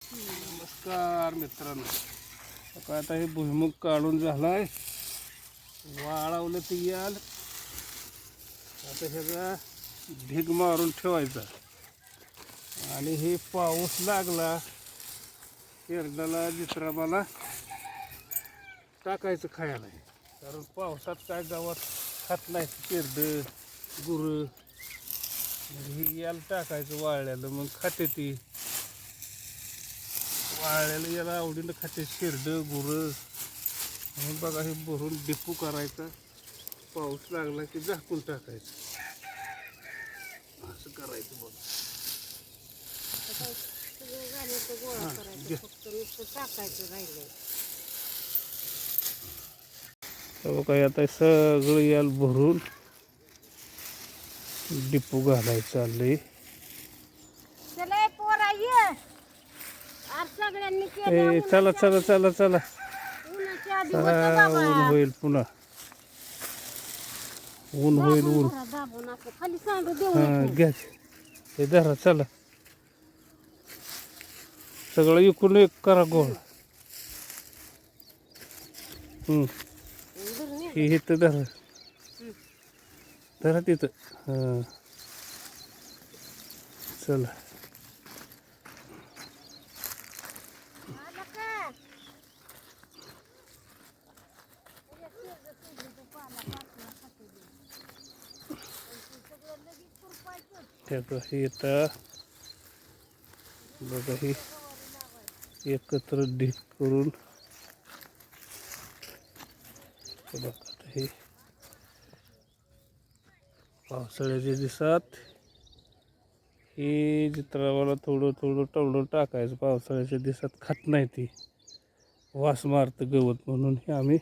नमस्कार मित्रांनो, सकाळ आता हे भुईमुग काढून झालाय, वाळवलं ते याल. आता ह्याचा ढीग मारून ठेवायचा आणि हे पाऊस लागला केरडाला जित्रामाला टाकायचं खायला. कारण पावसात काय गावात खात नाही केरड गुरं, हे याला टाकायचं वाळल्याला, मग खाते ती. वाळल्याला याला आवडीनं खाते शेरड गुरं. म्हणून बघा हे भरून डिपू करायचा, पाऊस लागला की झाकून टाकायचं, असं करायचं बघा. बघा आता सगळं याल भरून डिपू घालायचं चाललंय. चला चला चला चला, ऊन होईल पुन्हा, ऊन होईल ऊन. घ्या हे धरा, चला सगळं इकून एक करा गोळ. हे इथं धरा, धरा तिथं. हां चला, हे येतं बघा, हे एकत्र ढीग करून बघा. हे पावसाळ्याच्या दिवसात हे चित्रावाला थोडं थोडं टवडं टाकायचं. पावसाळ्याच्या दिवसात खात नाही ती, वास मारतं गवत, म्हणून हे आम्ही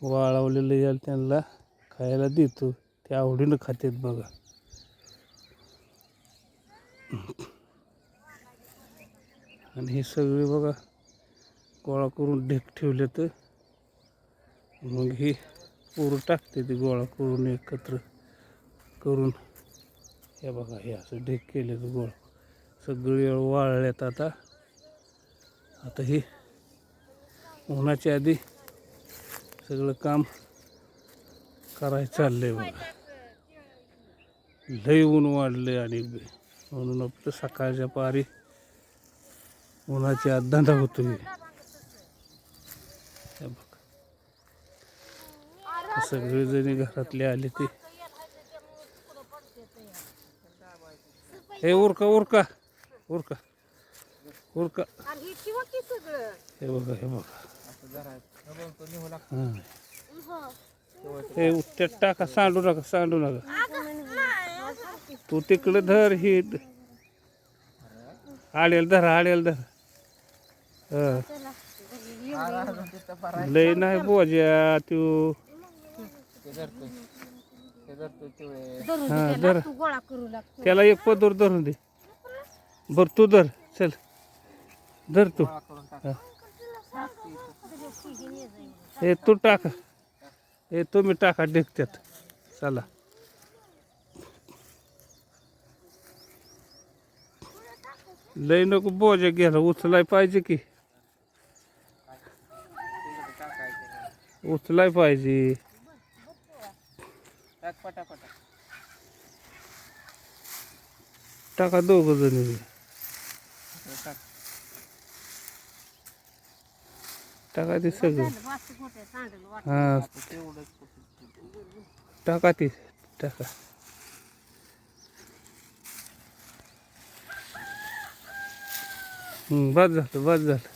वाळवलेलं याल त्यांना खायला देतो, ते आवडीनं खातात बघा. आणि हे सगळे बघा गोळा करून ढीग ठेवले, तर मग हे पोरं टाकते ते गोळा करून एकत्र करून. हे बघा हे असं ढीग केले तर गोळा सगळे वाळल्यात. आता हे उन्हाच्या आधी सगळं काम करायचं चाललंय बघा. लय ऊन वाढलंय आणि म्हणून आपलं सकाळच्या पारी उन्हाची आत धंदा होतो. हे बघा सगळेजणी घरातले आले ते, हे उरका उरका उरका उरका. हे बघा हे बघा, हां हे उत्तेत टाका, सांडू नका सांडू नका. तू तिकडे धर, ही आडेल धरा आडेल धरा. लय नाही बोजा तू. हां धर, त्याला एक पदर धरून दे. बर तू धर, चल धर तू. हे तू टाका, हे तुम्ही टाका ढिगत्यात. चला लय नको बोजा घ्यायला, उचलाय पाहिजे की, उचलाय पाहिजे. टाका दोघं जणी, टाका ते सगळं. हां टाका ते, टाका. बस झालं बस झालं.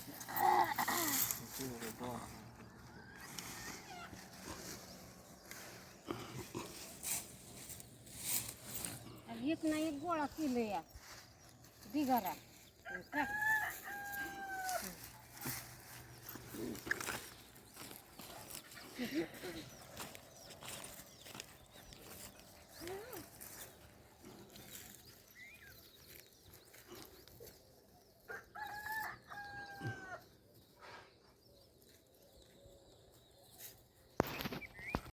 एक ना एक गोळा केलं या ढिगारा.